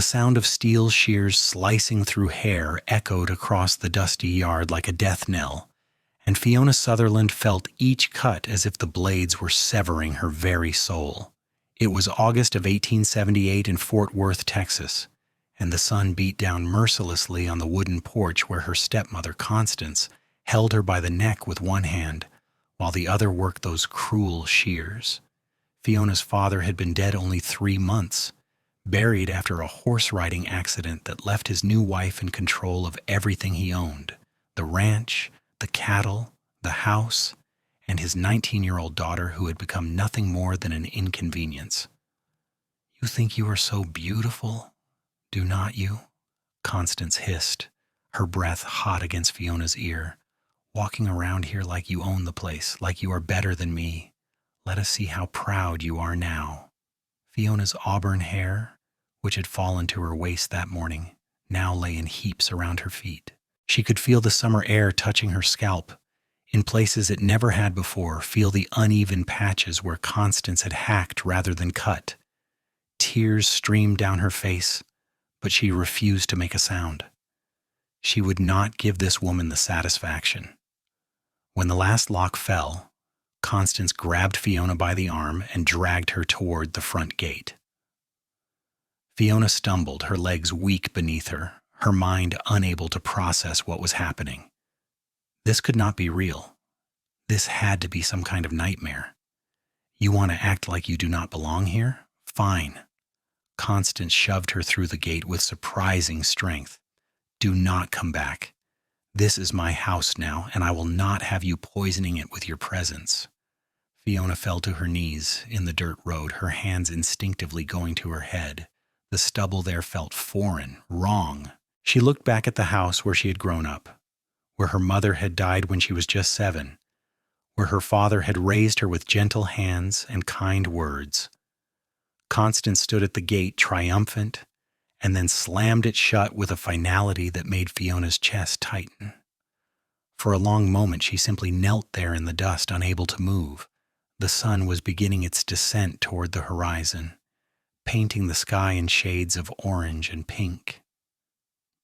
sound of steel shears slicing through hair echoed across the dusty yard like a death knell, and Fiona Sutherland felt each cut as if the blades were severing her very soul. It was August of 1878 in Fort Worth, Texas, and the sun beat down mercilessly on the wooden porch where her stepmother, Constance, held her by the neck with one hand, while the other worked those cruel shears. Fiona's father had been dead only 3 months, buried after a horse-riding accident that left his new wife in control of everything he owned: the ranch, the cattle, the house, and his 19-year-old daughter who had become nothing more than an inconvenience. "You think you are so beautiful, do not you?" Constance hissed, her breath hot against Fiona's ear. "Walking around here like you own the place, like you are better than me. Let us see how proud you are now." Fiona's auburn hair, which had fallen to her waist that morning, now lay in heaps around her feet. She could feel the summer air touching her scalp, in places it never had before, feel the uneven patches where Constance had hacked rather than cut. Tears streamed down her face, but she refused to make a sound. She would not give this woman the satisfaction. When the last lock fell, Constance grabbed Fiona by the arm and dragged her toward the front gate. Fiona stumbled, her legs weak beneath her, her mind unable to process what was happening. This could not be real. This had to be some kind of nightmare. "You want to act like you do not belong here? Fine." Constance shoved her through the gate with surprising strength. "Do not come back. This is my house now, and I will not have you poisoning it with your presence." Fiona fell to her knees in the dirt road, her hands instinctively going to her head. The stubble there felt foreign, wrong. She looked back at the house where she had grown up, where her mother had died when she was just 7, where her father had raised her with gentle hands and kind words. Constance stood at the gate triumphant, and then slammed it shut with a finality that made Fiona's chest tighten. For a long moment she simply knelt there in the dust, unable to move. The sun was beginning its descent toward the horizon, painting the sky in shades of orange and pink.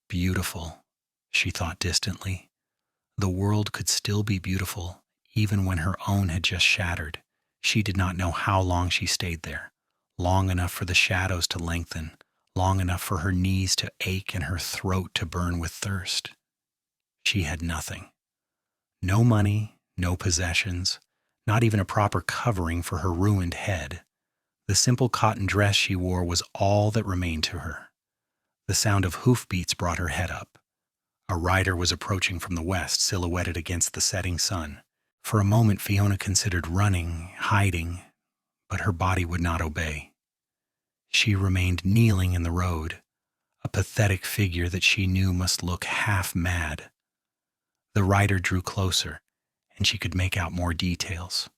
Beautiful, she thought distantly. The world could still be beautiful, even when her own had just shattered. She did not know how long she stayed there. Long enough for the shadows to lengthen, long enough for her knees to ache and her throat to burn with thirst. She had nothing. No money, no possessions, not even a proper covering for her ruined head. The simple cotton dress she wore was all that remained to her. The sound of hoofbeats brought her head up. A rider was approaching from the west, silhouetted against the setting sun. For a moment Fiona considered running, hiding, but her body would not obey. She remained kneeling in the road, a pathetic figure that she knew must look half mad. The rider drew closer, and she could make out more details.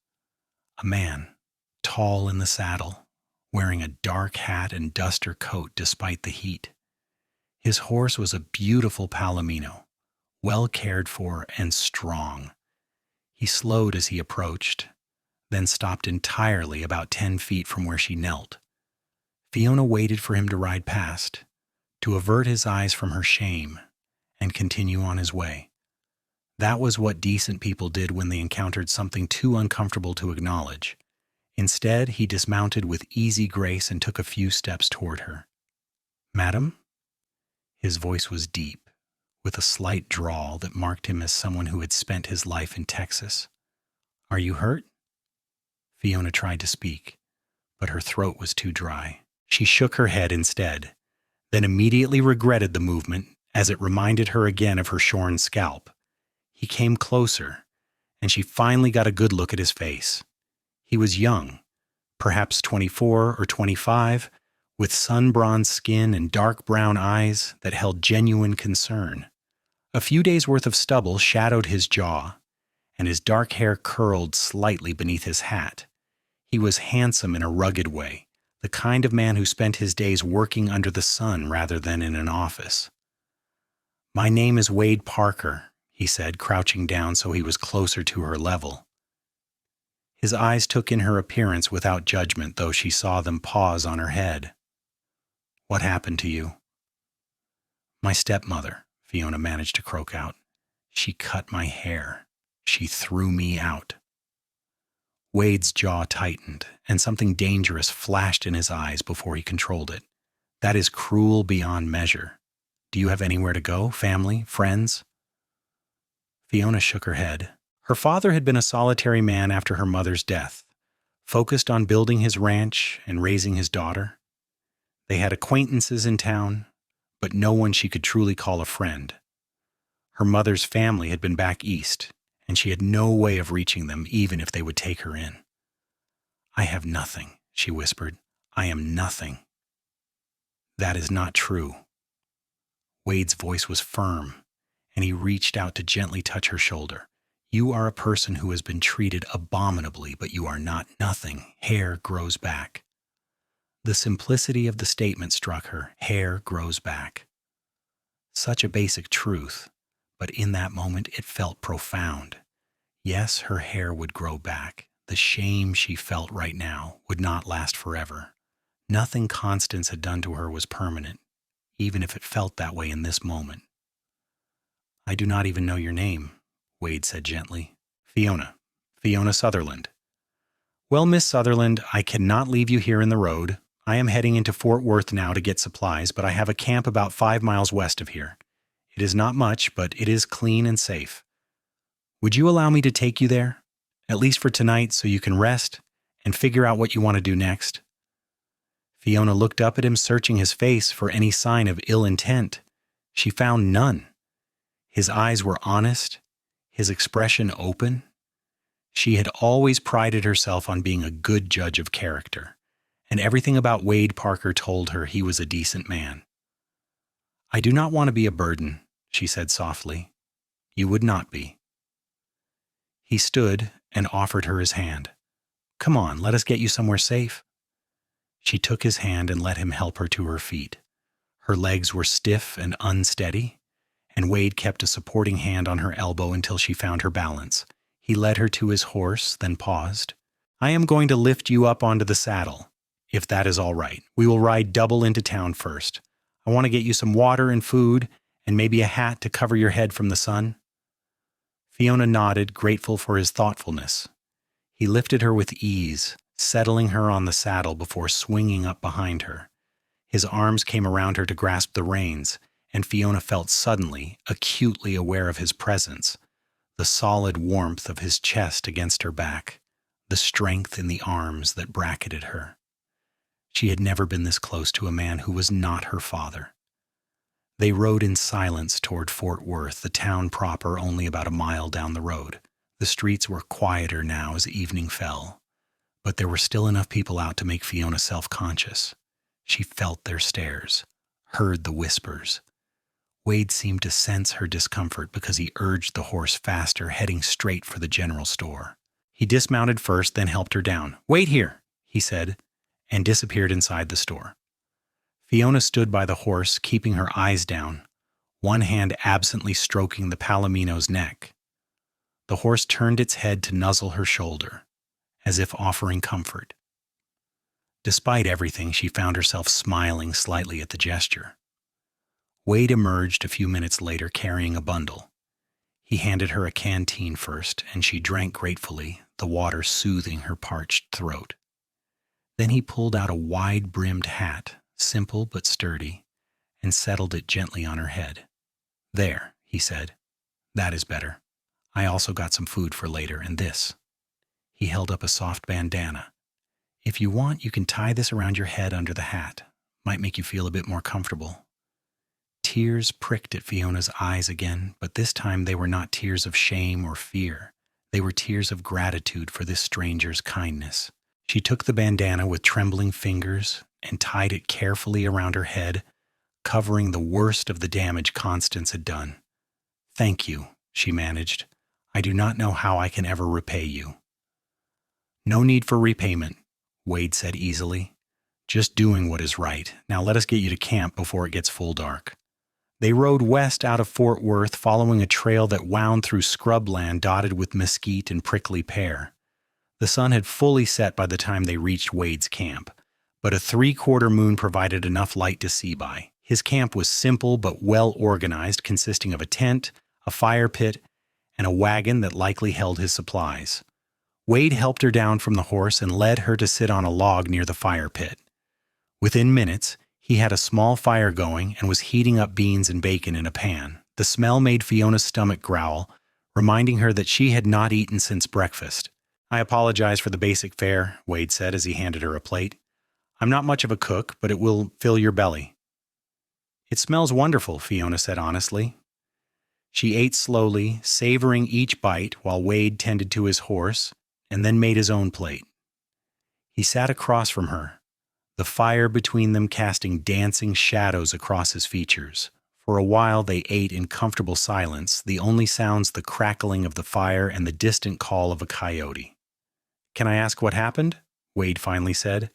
A man, tall in the saddle, wearing a dark hat and duster coat despite the heat. His horse was a beautiful palomino, well cared for and strong. He slowed as he approached, then stopped entirely about 10 feet from where she knelt. Fiona waited for him to ride past, to avert his eyes from her shame, and continue on his way. That was what decent people did when they encountered something too uncomfortable to acknowledge. Instead, he dismounted with easy grace and took a few steps toward her. "Madam?" His voice was deep, with a slight drawl that marked him as someone who had spent his life in Texas. "Are you hurt?" Fiona tried to speak, but her throat was too dry. She shook her head instead, then immediately regretted the movement as it reminded her again of her shorn scalp. He came closer, and she finally got a good look at his face. He was young, perhaps 24 or 25, with sun-bronzed skin and dark brown eyes that held genuine concern. A few days' worth of stubble shadowed his jaw, and his dark hair curled slightly beneath his hat. He was handsome in a rugged way, the kind of man who spent his days working under the sun rather than in an office. "My name is Wade Parker," he said, crouching down so he was closer to her level. His eyes took in her appearance without judgment, though she saw them pause on her head. What happened to you?" "My stepmother," Fiona managed to croak out. "She cut my hair. She threw me out." Wade's jaw tightened, and something dangerous flashed in his eyes before he controlled it. "That is cruel beyond measure. Do you have anywhere to go? Family? Friends?" Fiona shook her head. Her father had been a solitary man after her mother's death, focused on building his ranch and raising his daughter. They had acquaintances in town, but no one she could truly call a friend. Her mother's family had been back east, and she had no way of reaching them even if they would take her in. "I have nothing," she whispered. "I am nothing." "That is not true." Wade's voice was firm, and he reached out to gently touch her shoulder. "You are a person who has been treated abominably, but you are not nothing. Hair grows back." The simplicity of the statement struck her. Hair grows back. Such a basic truth, but in that moment it felt profound. Yes, her hair would grow back. The shame she felt right now would not last forever. Nothing Constance had done to her was permanent, even if it felt that way in this moment. "I do not even know your name," Wade said gently. "Fiona. Fiona Sutherland." "Well, Miss Sutherland, I cannot leave you here in the road. I am heading into Fort Worth now to get supplies, but I have a camp about 5 miles west of here. It is not much, but it is clean and safe. Would you allow me to take you there, at least for tonight, so you can rest and figure out what you want to do next?" Fiona looked up at him, searching his face for any sign of ill intent. She found none. His eyes were honest, his expression open. She had always prided herself on being a good judge of character, and everything about Wade Parker told her he was a decent man. "I do not want to be a burden," she said softly. "You would not be." He stood and offered her his hand. "Come on, let us get you somewhere safe." She took his hand and let him help her to her feet. Her legs were stiff and unsteady, and Wade kept a supporting hand on her elbow until she found her balance. He led her to his horse, then paused. "I am going to lift you up onto the saddle, if that is all right. We will ride double into town first. I want to get you some water and food, and maybe a hat to cover your head from the sun." Fiona nodded, grateful for his thoughtfulness. He lifted her with ease, settling her on the saddle before swinging up behind her. His arms came around her to grasp the reins, and Fiona felt suddenly, acutely aware of his presence, the solid warmth of his chest against her back, the strength in the arms that bracketed her. She had never been this close to a man who was not her father. They rode in silence toward Fort Worth, the town proper only about a mile down the road. The streets were quieter now as evening fell, but there were still enough people out to make Fiona self-conscious. She felt their stares, heard the whispers. Wade seemed to sense her discomfort because he urged the horse faster, heading straight for the general store. He dismounted first, then helped her down. "Wait here," he said, and disappeared inside the store. Fiona stood by the horse, keeping her eyes down, one hand absently stroking the Palomino's neck. The horse turned its head to nuzzle her shoulder, as if offering comfort. Despite everything, she found herself smiling slightly at the gesture. Wade emerged a few minutes later carrying a bundle. He handed her a canteen first, and she drank gratefully, the water soothing her parched throat. Then he pulled out a wide-brimmed hat, simple but sturdy, and settled it gently on her head. "There," he said. "That is better. I also got some food for later, and this." He held up a soft bandana. "If you want, you can tie this around your head under the hat. Might make you feel a bit more comfortable." Tears pricked at Fiona's eyes again, but this time they were not tears of shame or fear. They were tears of gratitude for this stranger's kindness. She took the bandana with trembling fingers and tied it carefully around her head, covering the worst of the damage Constance had done. "Thank you," she managed. "I do not know how I can ever repay you." "No need for repayment," Wade said easily. "Just doing what is right. Now let us get you to camp before it gets full dark." They rode west out of Fort Worth, following a trail that wound through scrubland dotted with mesquite and prickly pear. The sun had fully set by the time they reached Wade's camp, but a 3/4 moon provided enough light to see by. His camp was simple but well organized, consisting of a tent, a fire pit, and a wagon that likely held his supplies. Wade helped her down from the horse and led her to sit on a log near the fire pit. Within minutes, he had a small fire going and was heating up beans and bacon in a pan. The smell made Fiona's stomach growl, reminding her that she had not eaten since breakfast. "I apologize for the basic fare," Wade said as he handed her a plate. "I'm not much of a cook, but it will fill your belly." "It smells wonderful," Fiona said honestly. She ate slowly, savoring each bite while Wade tended to his horse, and then made his own plate. He sat across from her, the fire between them casting dancing shadows across his features. For a while they ate in comfortable silence, the only sounds the crackling of the fire and the distant call of a coyote. "Can I ask what happened?" Wade finally said.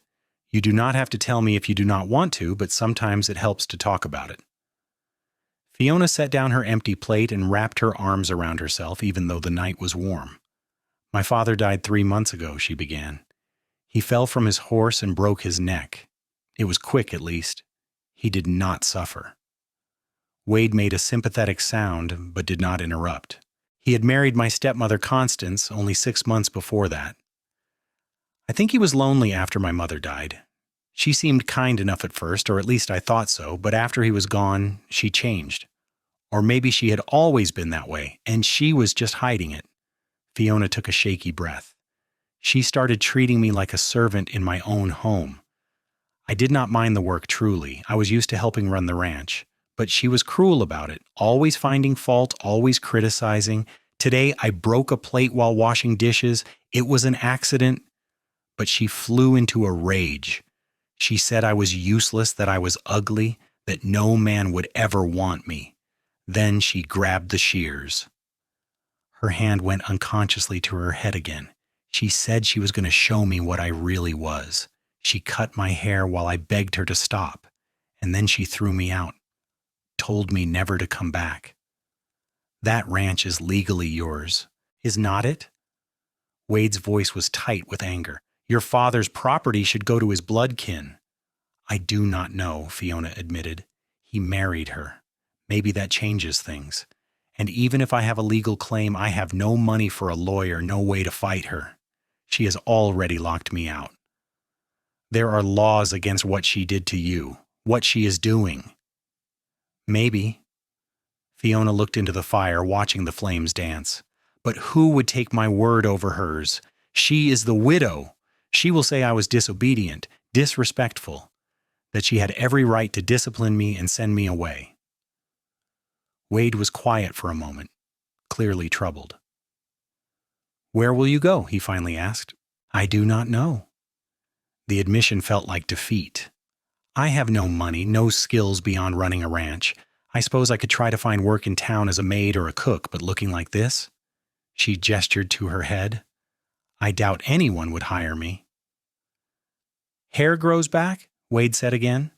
"You do not have to tell me if you do not want to, but sometimes it helps to talk about it." Fiona set down her empty plate and wrapped her arms around herself, even though the night was warm. "My father died 3 months ago," she began. "He fell from his horse and broke his neck. It was quick, at least. He did not suffer." Wade made a sympathetic sound, but did not interrupt. "He had married my stepmother Constance only 6 months before that. I think he was lonely after my mother died. She seemed kind enough at first, or at least I thought so, but after he was gone, she changed. Or maybe she had always been that way, and she was just hiding it." Fiona took a shaky breath. "She started treating me like a servant in my own home. I did not mind the work truly. I was used to helping run the ranch. But she was cruel about it, always finding fault, always criticizing. Today, I broke a plate while washing dishes. It was an accident. But she flew into a rage. She said I was useless, that I was ugly, that no man would ever want me. Then she grabbed the shears." Her hand went unconsciously to her head again. "She said she was going to show me what I really was. She cut my hair while I begged her to stop. And then she threw me out. Told me never to come back. That ranch is legally yours, is not it?" Wade's voice was tight with anger. "Your father's property should go to his blood kin." "I do not know," Fiona admitted. "He married her. Maybe that changes things. And even if I have a legal claim, I have no money for a lawyer, no way to fight her. She has already locked me out. There are laws against what she did to you, what she is doing." "Maybe." Fiona looked into the fire, watching the flames dance. "But who would take my word over hers? She is the widow. She will say I was disobedient, disrespectful, that she had every right to discipline me and send me away." Wade was quiet for a moment, clearly troubled. "Where will you go?" he finally asked. "I do not know." The admission felt like defeat. "I have no money, no skills beyond running a ranch. I suppose I could try to find work in town as a maid or a cook, but looking like this?" She gestured to her head. "I doubt anyone would hire me." "Hair grows back?" Wade said again.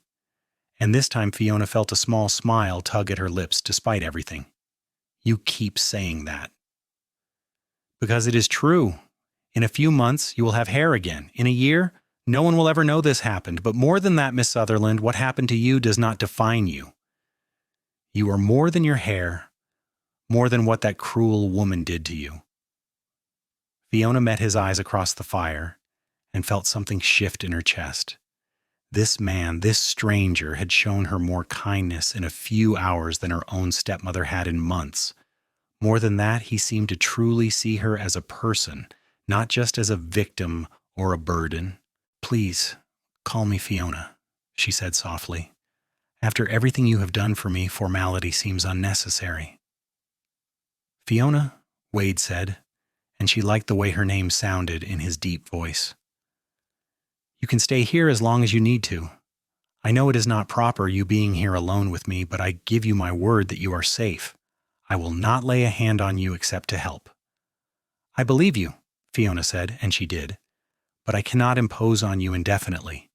And this time Fiona felt a small smile tug at her lips despite everything. "You keep saying that." "Because it is true. In a few months, you will have hair again. In a year, no one will ever know this happened. But more than that, Miss Sutherland, what happened to you does not define you. You are more than your hair, more than what that cruel woman did to you." Fiona met his eyes across the fire and felt something shift in her chest. This man, this stranger, had shown her more kindness in a few hours than her own stepmother had in months. More than that, he seemed to truly see her as a person, not just as a victim or a burden. "Please, call me Fiona," she said softly. "After everything you have done for me, formality seems unnecessary." "Fiona," Wade said, and she liked the way her name sounded in his deep voice. "You can stay here as long as you need to. I know it is not proper, you being here alone with me, but I give you my word that you are safe. I will not lay a hand on you except to help." "I believe you," Fiona said, and she did. "But I cannot impose on you indefinitely.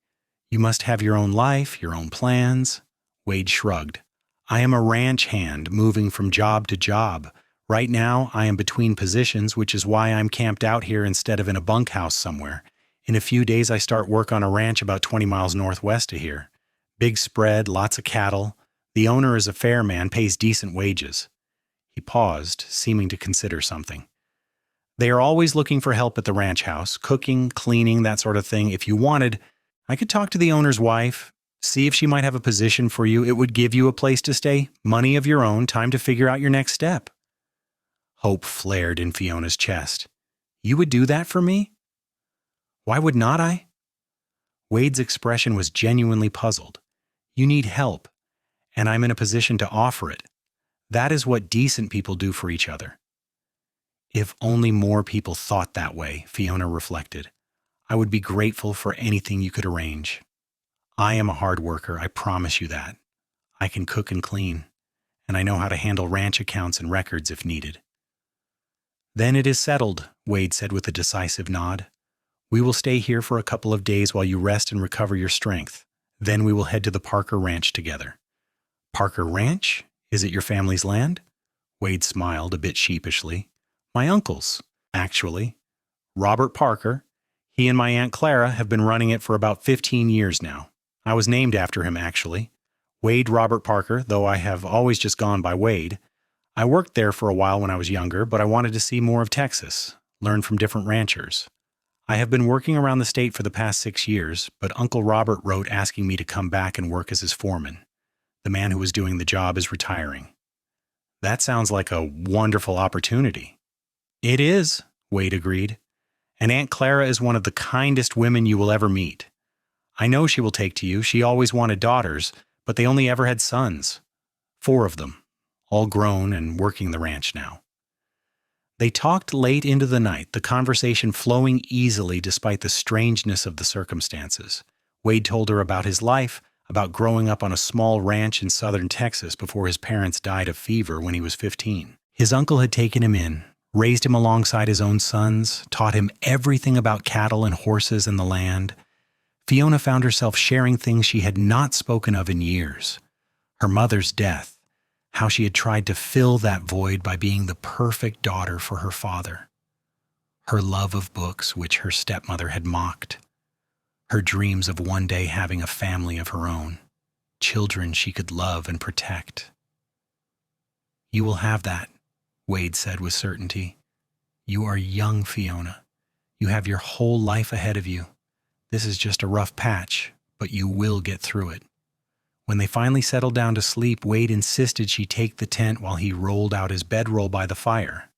You must have your own life, your own plans." Wade shrugged. "I am a ranch hand, moving from job to job. Right now, I am between positions, which is why I'm camped out here instead of in a bunkhouse somewhere. In a few days, I start work on a ranch about 20 miles northwest of here. Big spread, lots of cattle. The owner is a fair man, pays decent wages." He paused, seeming to consider something. "They are always looking for help at the ranch house, cooking, cleaning, that sort of thing. If you wanted, I could talk to the owner's wife, see if she might have a position for you. It would give you a place to stay, money of your own, time to figure out your next step." Hope flared in Fiona's chest. "You would do that for me?" "Why would not I?" Wade's expression was genuinely puzzled. "You need help, and I'm in a position to offer it. That is what decent people do for each other." If only more people thought that way, Fiona reflected. "I would be grateful for anything you could arrange. I am a hard worker, I promise you that. I can cook and clean, and I know how to handle ranch accounts and records if needed." "Then it is settled," Wade said with a decisive nod. "We will stay here for a couple of days while you rest and recover your strength. Then we will head to the Parker Ranch together." "Parker Ranch? Is it your family's land?" Wade smiled a bit sheepishly. "My uncle's, actually. Robert Parker. He and my Aunt Clara have been running it for about 15 years now. I was named after him, actually. Wade Robert Parker, though I have always just gone by Wade. I worked there for a while when I was younger, but I wanted to see more of Texas, learn from different ranchers. I have been working around the state for the past 6 years, but Uncle Robert wrote asking me to come back and work as his foreman. The man who was doing the job is retiring." "That sounds like a wonderful opportunity." "It is," Wade agreed. "And Aunt Clara is one of the kindest women you will ever meet. I know she will take to you. She always wanted daughters, but they only ever had sons. 4 of them, all grown and working the ranch now." They talked late into the night, the conversation flowing easily despite the strangeness of the circumstances. Wade told her about his life, about growing up on a small ranch in southern Texas before his parents died of fever when he was 15. His uncle had taken him in, raised him alongside his own sons, taught him everything about cattle and horses and the land. Fiona found herself sharing things she had not spoken of in years. Her mother's death, how she had tried to fill that void by being the perfect daughter for her father. Her love of books, which her stepmother had mocked. Her dreams of one day having a family of her own, children she could love and protect. "You will have that," Wade said with certainty. "You are young, Fiona. You have your whole life ahead of you. This is just a rough patch, but you will get through it." When they finally settled down to sleep, Wade insisted she take the tent while he rolled out his bedroll by the fire.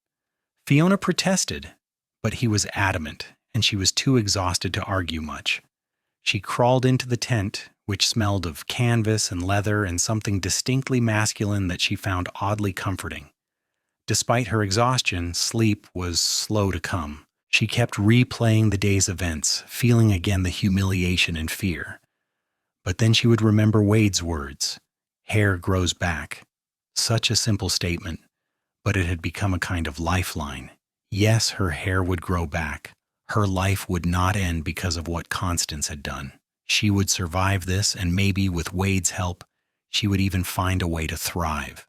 Fiona protested, but he was adamant, and she was too exhausted to argue much. She crawled into the tent, which smelled of canvas and leather and something distinctly masculine that she found oddly comforting. Despite her exhaustion, sleep was slow to come. She kept replaying the day's events, feeling again the humiliation and fear. But then she would remember Wade's words, "Hair grows back." Such a simple statement, but it had become a kind of lifeline. Yes, her hair would grow back. Her life would not end because of what Constance had done. She would survive this, and maybe, with Wade's help, she would even find a way to thrive.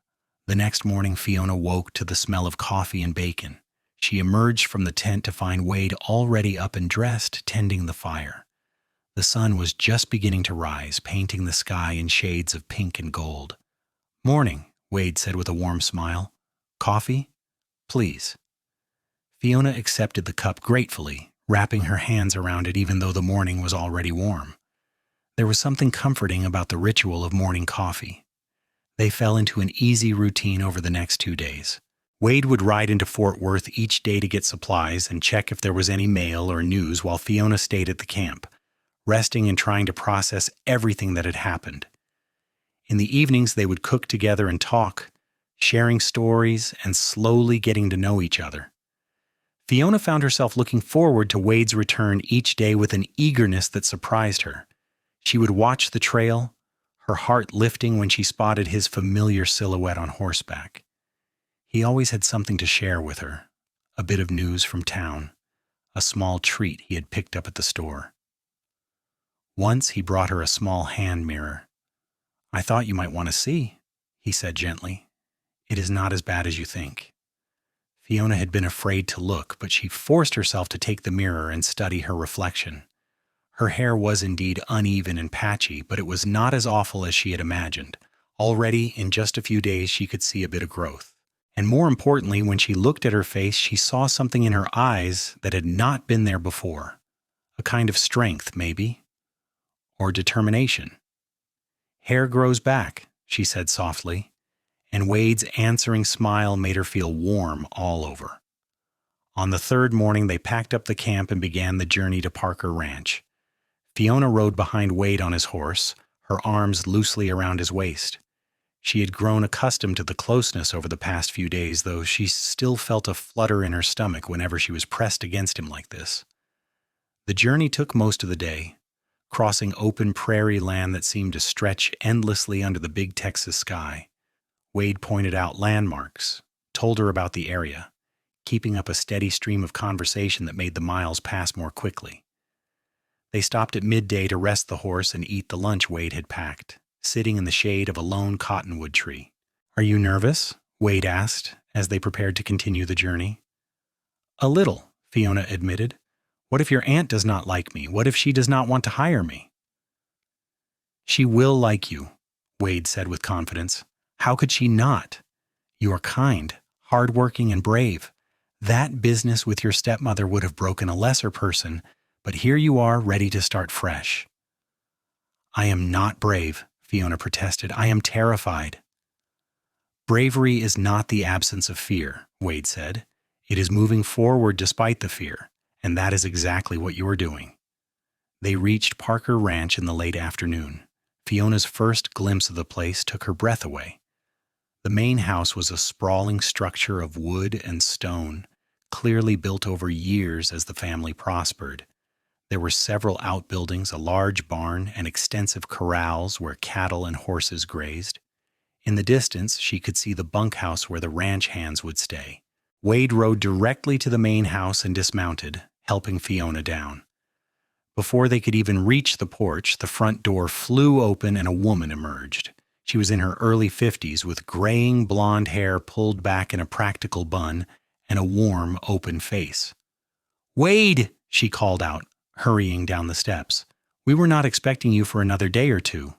The next morning, Fiona woke to the smell of coffee and bacon. She emerged from the tent to find Wade already up and dressed, tending the fire. The sun was just beginning to rise, painting the sky in shades of pink and gold. "Morning," Wade said with a warm smile. "Coffee? Please." Fiona accepted the cup gratefully, wrapping her hands around it even though the morning was already warm. There was something comforting about the ritual of morning coffee. They fell into an easy routine over the next 2 days. Wade would ride into Fort Worth each day to get supplies and check if there was any mail or news while Fiona stayed at the camp, resting and trying to process everything that had happened. In the evenings, they would cook together and talk, sharing stories and slowly getting to know each other. Fiona found herself looking forward to Wade's return each day with an eagerness that surprised her. She would watch the trail, her heart lifting when she spotted his familiar silhouette on horseback. He always had something to share with her, a bit of news from town, a small treat he had picked up at the store. Once he brought her a small hand mirror. "I thought you might want to see," he said gently. "It is not as bad as you think." Fiona had been afraid to look, but she forced herself to take the mirror and study her reflection. Her hair was indeed uneven and patchy, but it was not as awful as she had imagined. Already, in just a few days, she could see a bit of growth. And more importantly, when she looked at her face, she saw something in her eyes that had not been there before. A kind of strength, maybe, or determination. "Hair grows back," she said softly, and Wade's answering smile made her feel warm all over. On the third morning, they packed up the camp and began the journey to Parker Ranch. Fiona rode behind Wade on his horse, her arms loosely around his waist. She had grown accustomed to the closeness over the past few days, though she still felt a flutter in her stomach whenever she was pressed against him like this. The journey took most of the day, crossing open prairie land that seemed to stretch endlessly under the big Texas sky. Wade pointed out landmarks, told her about the area, keeping up a steady stream of conversation that made the miles pass more quickly. They stopped at midday to rest the horse and eat the lunch Wade had packed, sitting in the shade of a lone cottonwood tree. "Are you nervous?" Wade asked as they prepared to continue the journey. "A little," Fiona admitted. "What if your aunt does not like me? What if she does not want to hire me?" "She will like you," Wade said with confidence. "How could she not? You are kind, hardworking, and brave. That business with your stepmother would have broken a lesser person, but here you are ready to start fresh." "I am not brave," Fiona protested. "I am terrified." "Bravery is not the absence of fear," Wade said. "It is moving forward despite the fear, and that is exactly what you are doing." They reached Parker Ranch in the late afternoon. Fiona's first glimpse of the place took her breath away. The main house was a sprawling structure of wood and stone, clearly built over years as the family prospered. There were several outbuildings, a large barn, and extensive corrals where cattle and horses grazed. In the distance, she could see the bunkhouse where the ranch hands would stay. Wade rode directly to the main house and dismounted, helping Fiona down. Before they could even reach the porch, the front door flew open and a woman emerged. She was in her early 50s with graying blonde hair pulled back in a practical bun and a warm, open face. "Wade!" she called out, hurrying down the steps. "We were not expecting you for another day or two."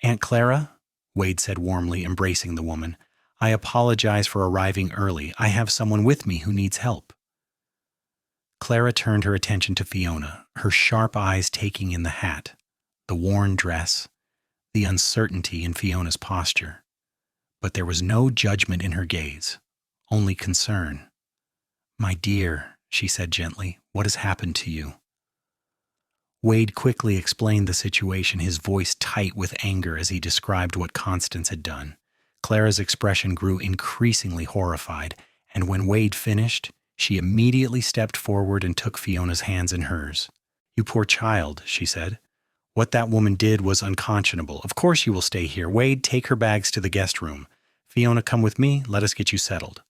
"Aunt Clara," Wade said warmly, embracing the woman, "I apologize for arriving early. I have someone with me who needs help." Clara turned her attention to Fiona, her sharp eyes taking in the hat, the worn dress, the uncertainty in Fiona's posture. But there was no judgment in her gaze, only concern. "My dear," she said gently, "what has happened to you?" Wade quickly explained the situation, his voice tight with anger as he described what Constance had done. Clara's expression grew increasingly horrified, and when Wade finished, she immediately stepped forward and took Fiona's hands in hers. "You poor child," she said. "What that woman did was unconscionable. Of course you will stay here. Wade, take her bags to the guest room. Fiona, come with me. Let us get you settled."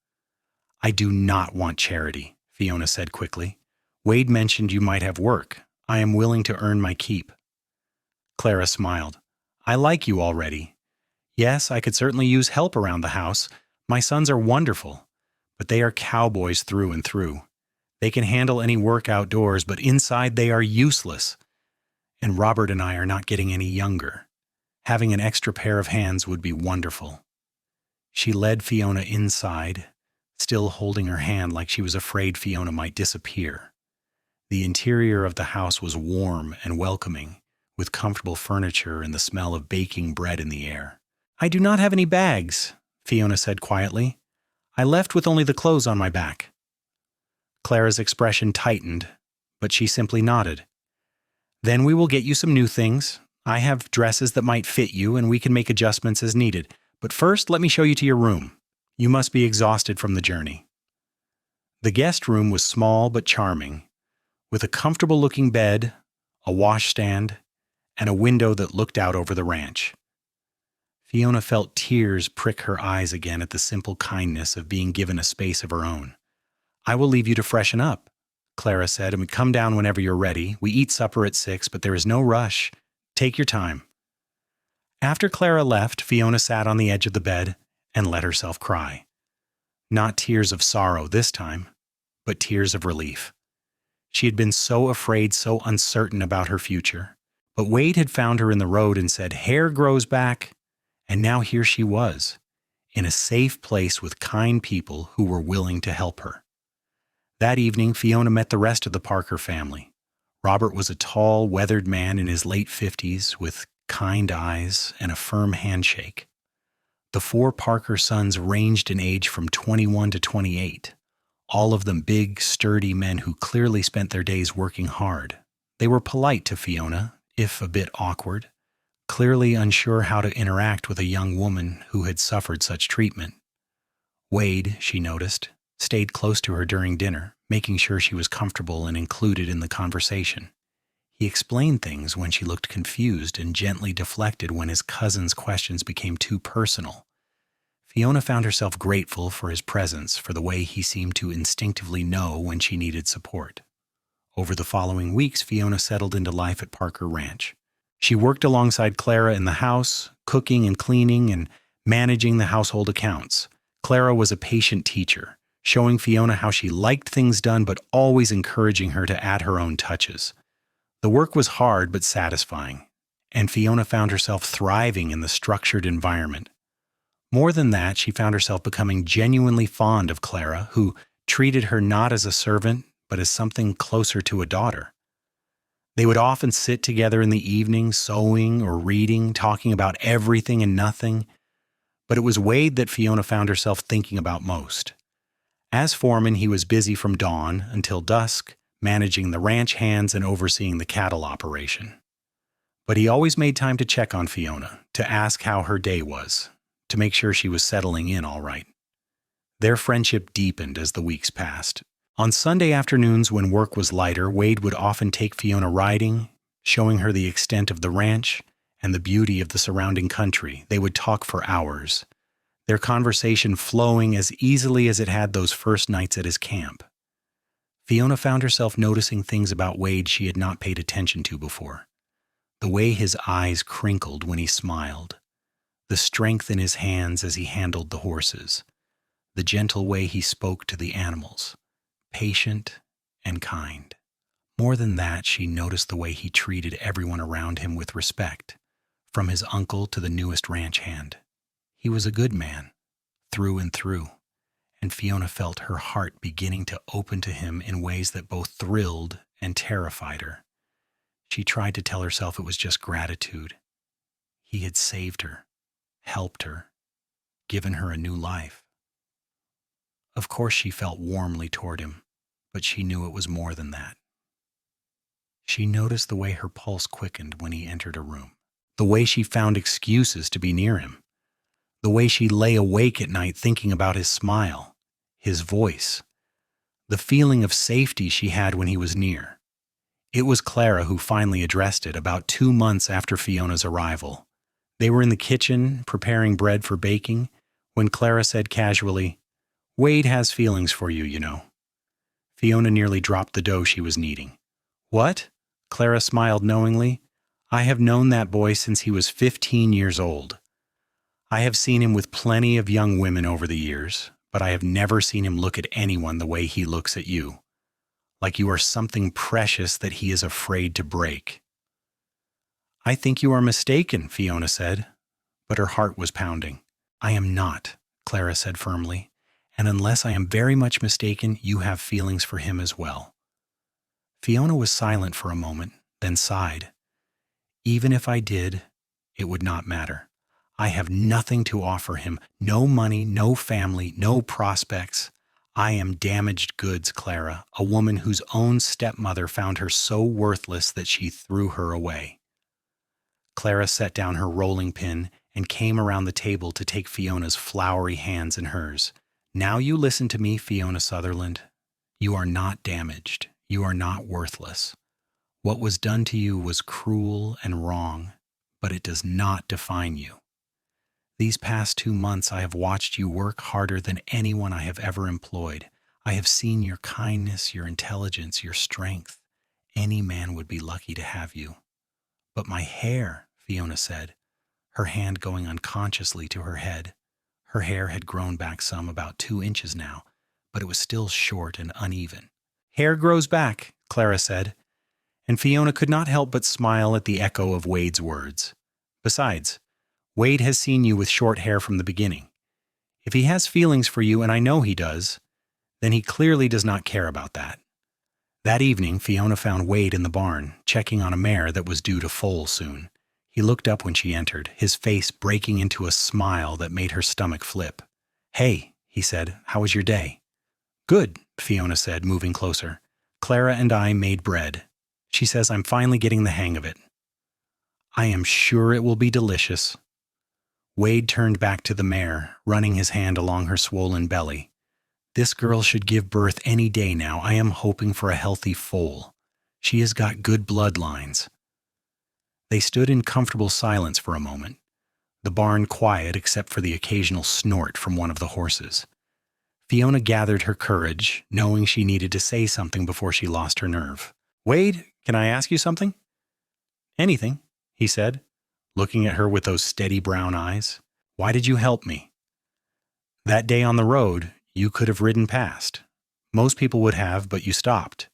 "I do not want charity," Fiona said quickly. "Wade mentioned you might have work. I am willing to earn my keep." Clara smiled. "I like you already. Yes, I could certainly use help around the house. My sons are wonderful, but they are cowboys through and through. They can handle any work outdoors, but inside they are useless. And Robert and I are not getting any younger. Having an extra pair of hands would be wonderful." She led Fiona inside, still holding her hand like she was afraid Fiona might disappear. The interior of the house was warm and welcoming, with comfortable furniture and the smell of baking bread in the air. "I do not have any bags," Fiona said quietly. "I left with only the clothes on my back." Clara's expression tightened, but she simply nodded. "Then we will get you some new things. I have dresses that might fit you, and we can make adjustments as needed. But first, let me show you to your room. You must be exhausted from the journey." The guest room was small but charming, with a comfortable-looking bed, a washstand, and a window that looked out over the ranch. Fiona felt tears prick her eyes again at the simple kindness of being given a space of her own. "I will leave you to freshen up," Clara said, "and we come down whenever you're ready. We eat supper at 6, but there is no rush. Take your time." After Clara left, Fiona sat on the edge of the bed and let herself cry. Not tears of sorrow this time, but tears of relief. She had been so afraid, so uncertain about her future. But Wade had found her in the road and said, "Hair grows back." And now here she was, in a safe place with kind people who were willing to help her. That evening, Fiona met the rest of the Parker family. Robert was a tall, weathered man in his late 50s with kind eyes and a firm handshake. The four Parker sons ranged in age from 21 to 28, all of them big, sturdy men who clearly spent their days working hard. They were polite to Fiona, if a bit awkward, clearly unsure how to interact with a young woman who had suffered such treatment. Wade, she noticed, stayed close to her during dinner, making sure she was comfortable and included in the conversation. He explained things when she looked confused and gently deflected when his cousin's questions became too personal. Fiona found herself grateful for his presence, for the way he seemed to instinctively know when she needed support. Over the following weeks, Fiona settled into life at Parker Ranch. She worked alongside Clara in the house, cooking and cleaning and managing the household accounts. Clara was a patient teacher, showing Fiona how she liked things done but always encouraging her to add her own touches. The work was hard but satisfying, and Fiona found herself thriving in the structured environment. More than that, she found herself becoming genuinely fond of Clara, who treated her not as a servant, but as something closer to a daughter. They would often sit together in the evening, sewing or reading, talking about everything and nothing. But it was Wade that Fiona found herself thinking about most. As foreman, he was busy from dawn until dusk, managing the ranch hands and overseeing the cattle operation. But he always made time to check on Fiona, to ask how her day was, to make sure she was settling in all right. Their friendship deepened as the weeks passed. On Sunday afternoons when work was lighter, Wade would often take Fiona riding, showing her the extent of the ranch and the beauty of the surrounding country. They would talk for hours, their conversation flowing as easily as it had those first nights at his camp. Fiona found herself noticing things about Wade she had not paid attention to before. The way his eyes crinkled when he smiled, the strength in his hands as he handled the horses, the gentle way he spoke to the animals, patient and kind. More than that, she noticed the way he treated everyone around him with respect, from his uncle to the newest ranch hand. He was a good man, through and through, and Fiona felt her heart beginning to open to him in ways that both thrilled and terrified her. She tried to tell herself it was just gratitude. He had saved her, helped her, given her a new life. Of course she felt warmly toward him, but she knew it was more than that. She noticed the way her pulse quickened when he entered a room, the way she found excuses to be near him, the way she lay awake at night thinking about his smile, his voice, the feeling of safety she had when he was near. It was Clara who finally addressed it about 2 months after Fiona's arrival. They were in the kitchen preparing bread for baking when Clara said casually, "Wade has feelings for you, you know." Fiona nearly dropped the dough she was kneading. "What?" Clara smiled knowingly. "I have known that boy since he was 15 years old. I have seen him with plenty of young women over the years, but I have never seen him look at anyone the way he looks at you, like you are something precious that he is afraid to break." "I think you are mistaken," Fiona said, but her heart was pounding. "I am not," Clara said firmly, "and unless I am very much mistaken, you have feelings for him as well." Fiona was silent for a moment, then sighed. "Even if I did, it would not matter. I have nothing to offer him, no money, no family, no prospects. I am damaged goods, Clara, a woman whose own stepmother found her so worthless that she threw her away." Clara set down her rolling pin and came around the table to take Fiona's floury hands in hers. "Now you listen to me, Fiona Sutherland. You are not damaged. You are not worthless. What was done to you was cruel and wrong, but it does not define you. These past 2 months I have watched you work harder than anyone I have ever employed. I have seen your kindness, your intelligence, your strength. Any man would be lucky to have you. But my hair," Fiona said, her hand going unconsciously to her head. Her hair had grown back some, about 2 inches now, but it was still short and uneven. "Hair grows back," Clara said, and Fiona could not help but smile at the echo of Wade's words. Besides, Wade has seen you with short hair from the beginning. If he has feelings for you, and I know he does, then he clearly does not care about that. That evening, Fiona found Wade in the barn, checking on a mare that was due to foal soon. He looked up when she entered, his face breaking into a smile that made her stomach flip. "Hey," he said, "how was your day?" "Good," Fiona said, moving closer. "Clara and I made bread. She says I'm finally getting the hang of it." "I am sure it will be delicious." Wade turned back to the mare, running his hand along her swollen belly. "This girl should give birth any day now. I am hoping for a healthy foal. She has got good bloodlines." They stood in comfortable silence for a moment, the barn quiet except for the occasional snort from one of the horses. Fiona gathered her courage, knowing she needed to say something before she lost her nerve. "Wade, can I ask you something?" "Anything," he said, looking at her with those steady brown eyes. "Why did you help me?" "That day on the road, you could have ridden past. Most people would have, but you stopped.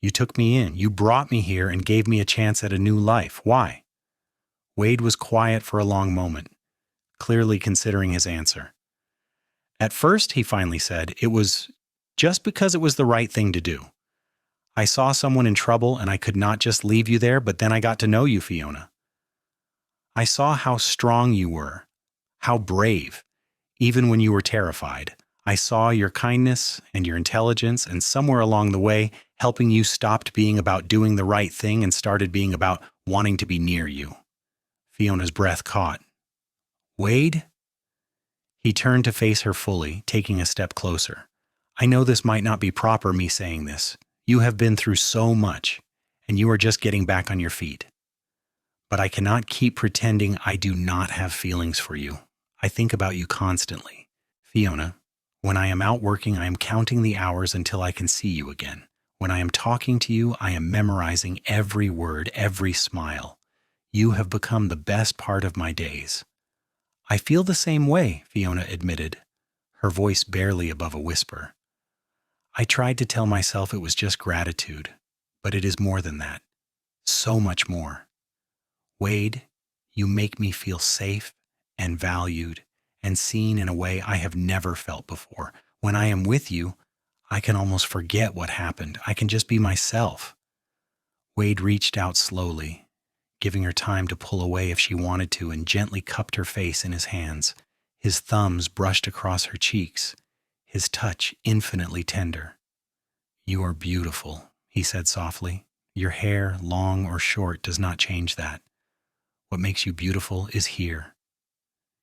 You took me in. You brought me here and gave me a chance at a new life. Why?" Wade was quiet for a long moment, clearly considering his answer. "At first," he finally said, "it was just because it was the right thing to do. I saw someone in trouble and I could not just leave you there, but then I got to know you, Fiona. I saw how strong you were, how brave, even when you were terrified. I saw your kindness and your intelligence, and somewhere along the way, helping you stopped being about doing the right thing and started being about wanting to be near you." Fiona's breath caught. "Wade?" He turned to face her fully, taking a step closer. "I know this might not be proper, me saying this. You have been through so much, and you are just getting back on your feet. But I cannot keep pretending I do not have feelings for you. I think about you constantly. Fiona, when I am out working, I am counting the hours until I can see you again. When I am talking to you, I am memorizing every word, every smile. You have become the best part of my days." "I feel the same way," Fiona admitted, her voice barely above a whisper. "I tried to tell myself it was just gratitude, but it is more than that. So much more. Wade, you make me feel safe and valued and seen in a way I have never felt before. When I am with you, I can almost forget what happened. I can just be myself." Wade reached out slowly, giving her time to pull away if she wanted to, and gently cupped her face in his hands. His thumbs brushed across her cheeks, his touch infinitely tender. "You are beautiful," he said softly. "Your hair, long or short, does not change that. What makes you beautiful is here."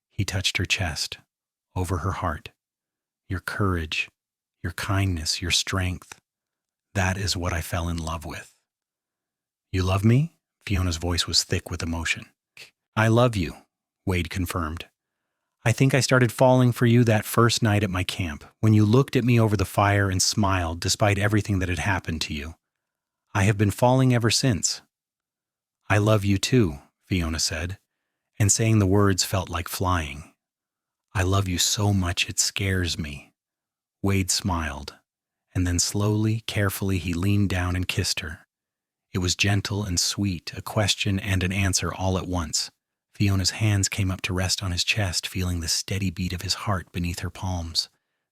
He touched her chest, over her heart. "Your courage, your kindness, your strength. That is what I fell in love with." "You love me?" Fiona's voice was thick with emotion. "I love you," Wade confirmed. "I think I started falling for you that first night at my camp, when you looked at me over the fire and smiled despite everything that had happened to you. I have been falling ever since." "I love you too," Fiona said, and saying the words felt like flying. "I love you so much it scares me." Wade smiled, and then slowly, carefully, he leaned down and kissed her. It was gentle and sweet, a question and an answer all at once. Fiona's hands came up to rest on his chest, feeling the steady beat of his heart beneath her palms.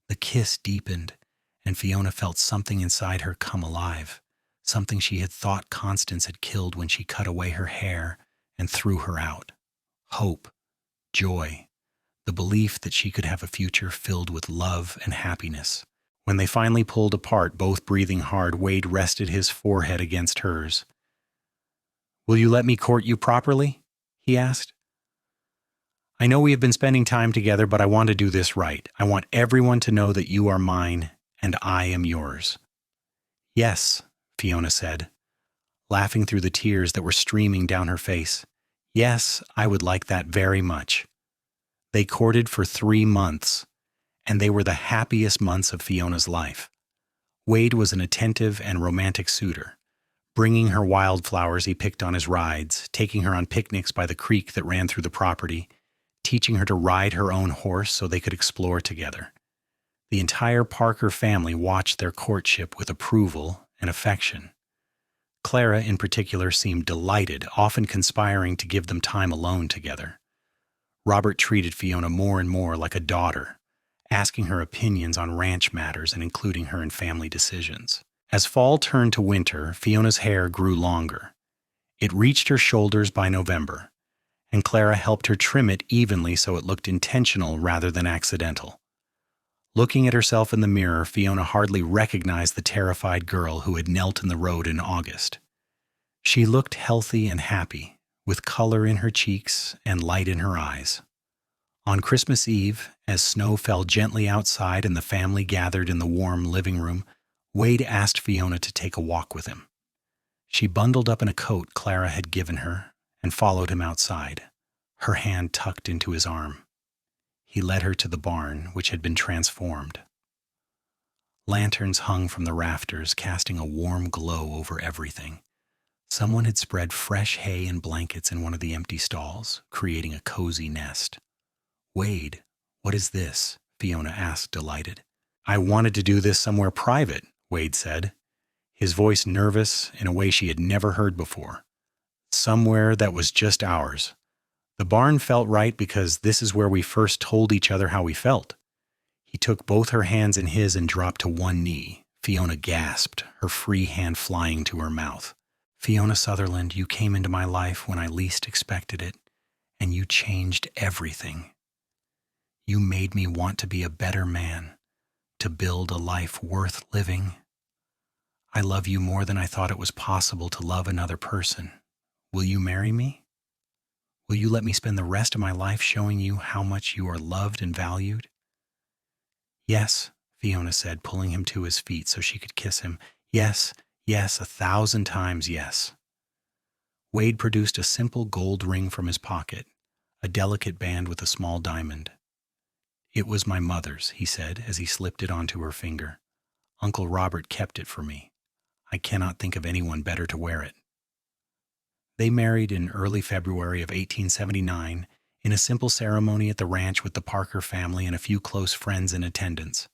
The kiss deepened, and Fiona felt something inside her come alive, something she had thought Constance had killed when she cut away her hair and threw her out. Hope, joy, the belief that she could have a future filled with love and happiness. When they finally pulled apart, both breathing hard, Wade rested his forehead against hers. "Will you let me court you properly?" he asked. "I know we have been spending time together, but I want to do this right. I want everyone to know that you are mine and I am yours." "Yes," Fiona said, laughing through the tears that were streaming down her face. "Yes, I would like that very much." They courted for 3 months, and they were the happiest months of Fiona's life. Wade was an attentive and romantic suitor, bringing her wildflowers he picked on his rides, taking her on picnics by the creek that ran through the property, teaching her to ride her own horse so they could explore together. The entire Parker family watched their courtship with approval and affection. Clara, in particular, seemed delighted, often conspiring to give them time alone together. Robert treated Fiona more and more like a daughter, asking her opinions on ranch matters and including her in family decisions. As fall turned to winter, Fiona's hair grew longer. It reached her shoulders by November, and Clara helped her trim it evenly so it looked intentional rather than accidental. Looking at herself in the mirror, Fiona hardly recognized the terrified girl who had knelt in the road in August. She looked healthy and happy, with color in her cheeks and light in her eyes. On Christmas Eve, as snow fell gently outside and the family gathered in the warm living room, Wade asked Fiona to take a walk with him. She bundled up in a coat Clara had given her and followed him outside, her hand tucked into his arm. He led her to the barn, which had been transformed. Lanterns hung from the rafters, casting a warm glow over everything. Someone had spread fresh hay and blankets in one of the empty stalls, creating a cozy nest. "Wade, what is this?" Fiona asked, delighted. "I wanted to do this somewhere private," Wade said, his voice nervous in a way she had never heard before. "Somewhere that was just ours. The barn felt right because this is where we first told each other how we felt." He took both her hands in his and dropped to one knee. Fiona gasped, her free hand flying to her mouth. "Fiona Sutherland, you came into my life when I least expected it, and you changed everything. You made me want to be a better man, to build a life worth living. I love you more than I thought it was possible to love another person. Will you marry me? Will you let me spend the rest of my life showing you how much you are loved and valued?" "Yes," Fiona said, pulling him to his feet so she could kiss him. "Yes, yes, 1,000 times yes." Wade produced a simple gold ring from his pocket, a delicate band with a small diamond. "It was my mother's," he said as he slipped it onto her finger. "Uncle Robert kept it for me. I cannot think of anyone better to wear it." They married in early February of 1879 in a simple ceremony at the ranch with the Parker family and a few close friends in attendance.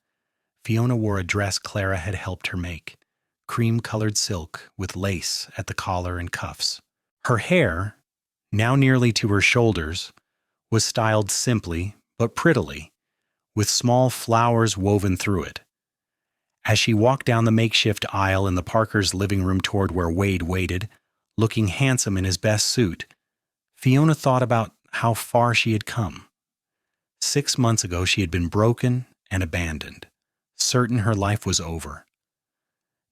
Fiona wore a dress Clara had helped her make, cream-colored silk with lace at the collar and cuffs. Her hair, now nearly to her shoulders, was styled simply but prettily, with small flowers woven through it. As she walked down the makeshift aisle in the Parkers' living room toward where Wade waited, looking handsome in his best suit, Fiona thought about how far she had come. 6 months ago she had been broken and abandoned, certain her life was over.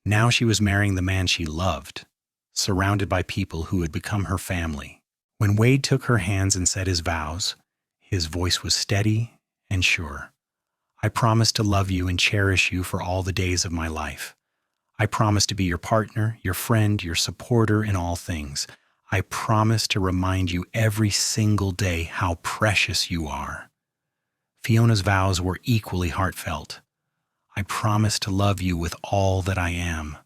Now she was marrying the man she loved, surrounded by people who had become her family. When Wade took her hands and said his vows, his voice was steady and sure. "I promise to love you and cherish you for all the days of my life. I promise to be your partner, your friend, your supporter in all things. I promise to remind you every single day how precious you are." Fiona's vows were equally heartfelt. "I promise to love you with all that I am.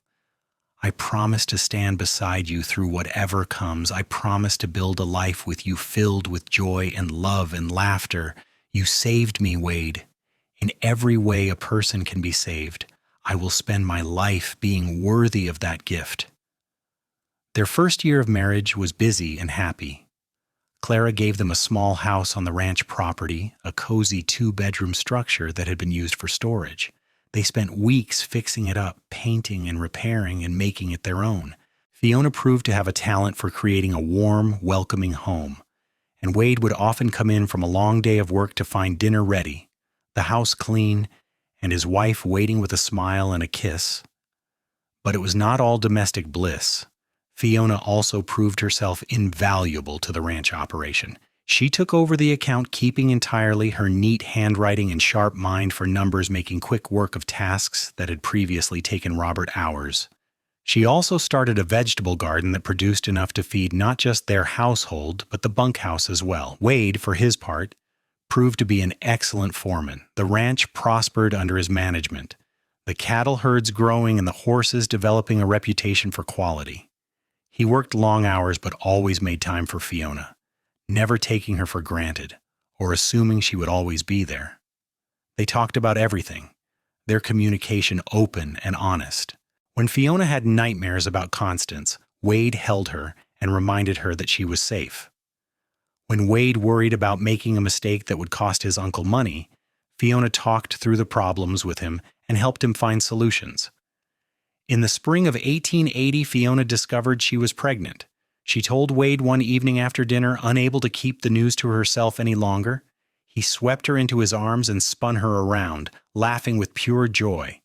I promise to stand beside you through whatever comes. I promise to build a life with you filled with joy and love and laughter. You saved me, Wade. In every way a person can be saved. I will spend my life being worthy of that gift." Their first year of marriage was busy and happy. Clara gave them a small house on the ranch property, a cozy 2-bedroom structure that had been used for storage. They spent weeks fixing it up, painting and repairing and making it their own. Fiona proved to have a talent for creating a warm, welcoming home, and Wade would often come in from a long day of work to find dinner ready, the house clean, and his wife waiting with a smile and a kiss. But it was not all domestic bliss. Fiona also proved herself invaluable to the ranch operation. She took over the account, keeping entirely her neat handwriting and sharp mind for numbers, making quick work of tasks that had previously taken Robert hours. She also started a vegetable garden that produced enough to feed not just their household, but the bunkhouse as well. Wade, for his part, proved to be an excellent foreman. The ranch prospered under his management, the cattle herds growing and the horses developing a reputation for quality. He worked long hours but always made time for Fiona, never taking her for granted or assuming she would always be there. They talked about everything, their communication open and honest. When Fiona had nightmares about Constance, Wade held her and reminded her that she was safe. When Wade worried about making a mistake that would cost his uncle money, Fiona talked through the problems with him and helped him find solutions. In the spring of 1880, Fiona discovered she was pregnant. She told Wade one evening after dinner, unable to keep the news to herself any longer. He swept her into his arms and spun her around, laughing with pure joy.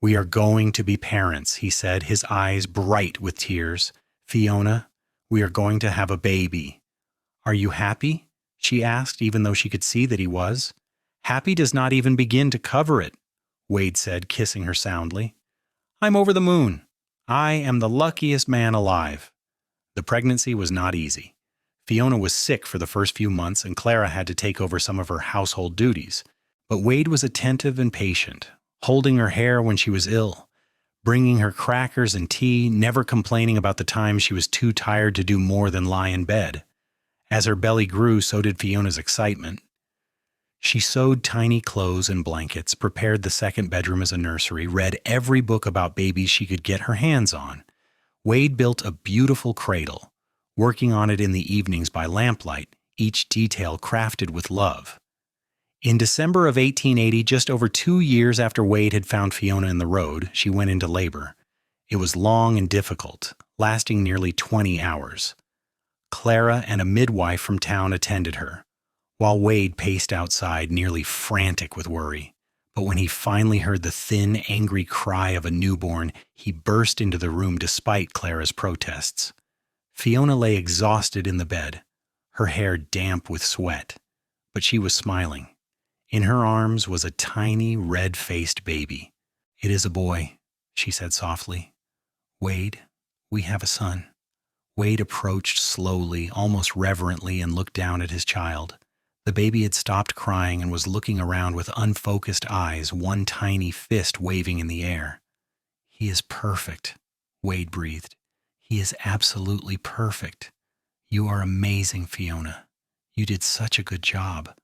"We are going to be parents," he said, his eyes bright with tears. "Fiona, we are going to have a baby." "Are you happy?" she asked, even though she could see that he was. "Happy does not even begin to cover it," Wade said, kissing her soundly. "I'm over the moon. I am the luckiest man alive." The pregnancy was not easy. Fiona was sick for the first few months, and Clara had to take over some of her household duties. But Wade was attentive and patient, holding her hair when she was ill, bringing her crackers and tea, never complaining about the times she was too tired to do more than lie in bed. As her belly grew, so did Fiona's excitement. She sewed tiny clothes and blankets, prepared the second bedroom as a nursery, read every book about babies she could get her hands on. Wade built a beautiful cradle, working on it in the evenings by lamplight, each detail crafted with love. In December of 1880, just over 2 years after Wade had found Fiona in the road, she went into labor. It was long and difficult, lasting nearly 20 hours. Clara and a midwife from town attended her, while Wade paced outside, nearly frantic with worry. But when he finally heard the thin, angry cry of a newborn, he burst into the room despite Clara's protests. Fiona lay exhausted in the bed, her hair damp with sweat, but she was smiling. In her arms was a tiny, red-faced baby. "It is a boy," she said softly. "Wade, we have a son." Wade approached slowly, almost reverently, and looked down at his child. The baby had stopped crying and was looking around with unfocused eyes, one tiny fist waving in the air. "He is perfect," Wade breathed. "He is absolutely perfect. You are amazing, Fiona. You did such a good job."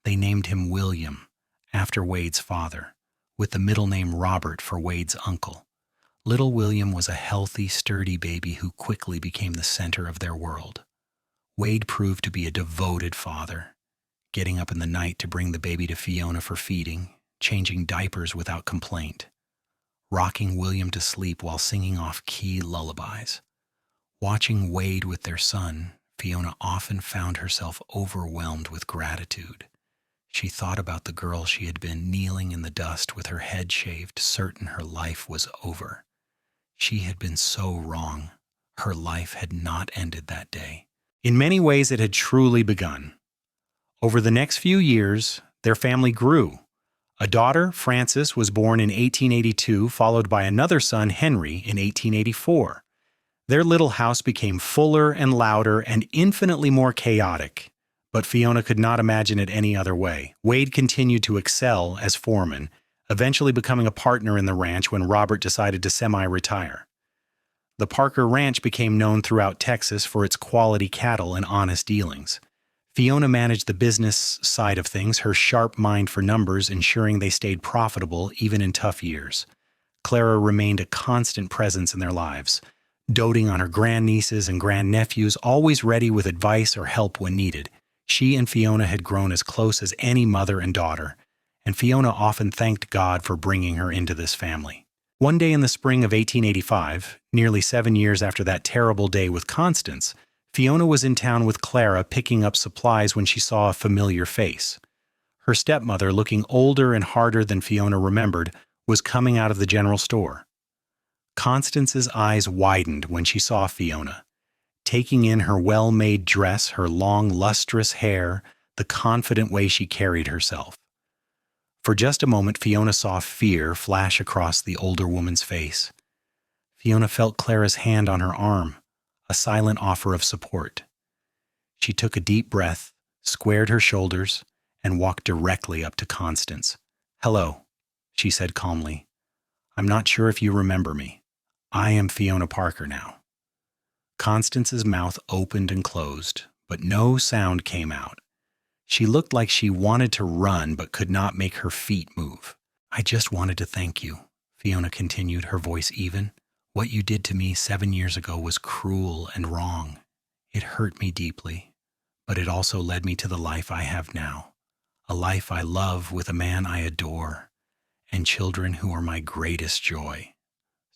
They named him William, after Wade's father, with the middle name Robert for Wade's uncle. Little William was a healthy, sturdy baby who quickly became the center of their world. Wade proved to be a devoted father, getting up in the night to bring the baby to Fiona for feeding, changing diapers without complaint, rocking William to sleep while singing off-key lullabies. Watching Wade with their son, Fiona often found herself overwhelmed with gratitude. She thought about the girl she had been, kneeling in the dust with her head shaved, certain her life was over. She had been so wrong. Her life had not ended that day. In many ways, it had truly begun. Over the next few years, their family grew. A daughter, Frances, was born in 1882, followed by another son, Henry, in 1884. Their little house became fuller and louder and infinitely more chaotic. But Fiona could not imagine it any other way. Wade continued to excel as foreman, eventually becoming a partner in the ranch when Robert decided to semi-retire. The Parker Ranch became known throughout Texas for its quality cattle and honest dealings. Fiona managed the business side of things, her sharp mind for numbers ensuring they stayed profitable even in tough years. Clara remained a constant presence in their lives, doting on her grandnieces and grandnephews, always ready with advice or help when needed. She and Fiona had grown as close as any mother and daughter, and Fiona often thanked God for bringing her into this family. One day in the spring of 1885, nearly 7 years after that terrible day with Constance, Fiona was in town with Clara picking up supplies when she saw a familiar face. Her stepmother, looking older and harder than Fiona remembered, was coming out of the general store. Constance's eyes widened when she saw Fiona, taking in her well-made dress, her long, lustrous hair, the confident way she carried herself. For just a moment, Fiona saw fear flash across the older woman's face. Fiona felt Clara's hand on her arm, a silent offer of support. She took a deep breath, squared her shoulders, and walked directly up to Constance. "Hello," she said calmly. "I'm not sure if you remember me. I am Fiona Parker now." Constance's mouth opened and closed, but no sound came out. She looked like she wanted to run but could not make her feet move. "I just wanted to thank you," Fiona continued, her voice even. What you did to me 7 years ago was cruel and wrong. It hurt me deeply, but it also led me to the life I have now, a life I love with a man I adore, and children who are my greatest joy.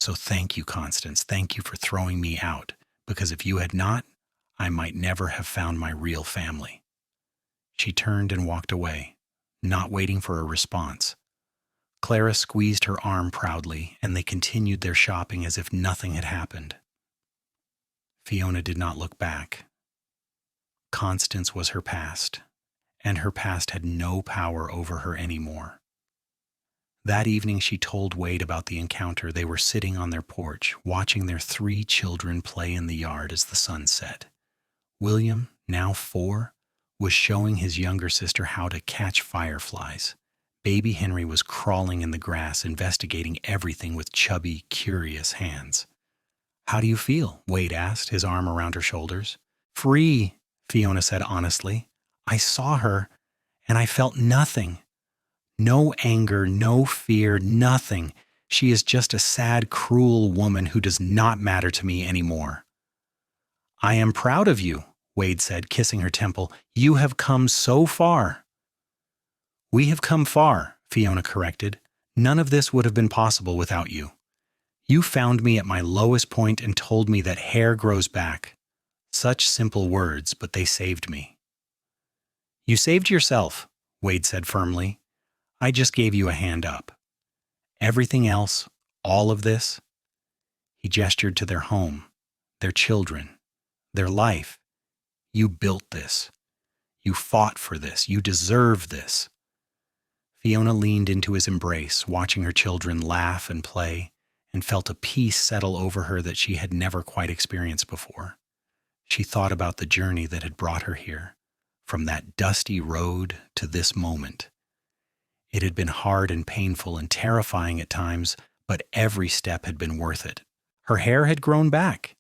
So thank you, Constance. Thank you for throwing me out, because if you had not, I might never have found my real family. She turned and walked away, not waiting for a response. Clara squeezed her arm proudly, and they continued their shopping as if nothing had happened. Fiona did not look back. Constance was her past, and her past had no power over her anymore. That evening she told Wade about the encounter. They were sitting on their porch, watching their 3 children play in the yard as the sun set. William, now 4, was showing his younger sister how to catch fireflies. Baby Henry was crawling in the grass, investigating everything with chubby, curious hands. How do you feel? Wade asked, his arm around her shoulders. Free, Fiona said honestly. I saw her, and I felt nothing. No anger, no fear, nothing. She is just a sad, cruel woman who does not matter to me anymore. I am proud of you, Wade said, kissing her temple. You have come so far. We have come far, Fiona corrected. None of this would have been possible without you. You found me at my lowest point and told me that hair grows back. Such simple words, but they saved me. You saved yourself, Wade said firmly. I just gave you a hand up. Everything else, all of this, he gestured to their home, their children, their life. You built this. You fought for this. You deserve this. Fiona leaned into his embrace, watching her children laugh and play, and felt a peace settle over her that she had never quite experienced before. She thought about the journey that had brought her here, from that dusty road to this moment. It had been hard and painful and terrifying at times, but every step had been worth it. Her hair had grown back,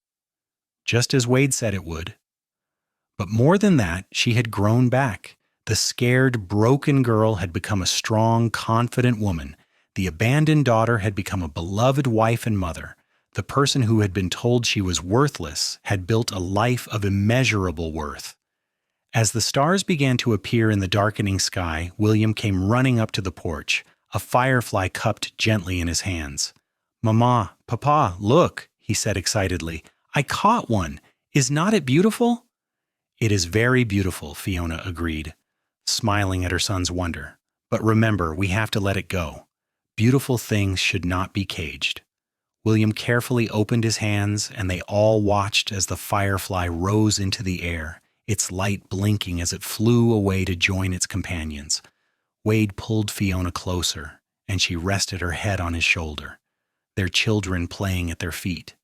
just as Wade said it would. But more than that, she had grown back. The scared, broken girl had become a strong, confident woman. The abandoned daughter had become a beloved wife and mother. The person who had been told she was worthless had built a life of immeasurable worth. As the stars began to appear in the darkening sky, William came running up to the porch, a firefly cupped gently in his hands. Mama, Papa, look, he said excitedly. I caught one. Is not it beautiful? It is very beautiful, Fiona agreed, smiling at her son's wonder. But remember, we have to let it go. Beautiful things should not be caged. William carefully opened his hands, and they all watched as the firefly rose into the air, its light blinking as it flew away to join its companions. Wade pulled Fiona closer, and she rested her head on his shoulder, their children playing at their feet,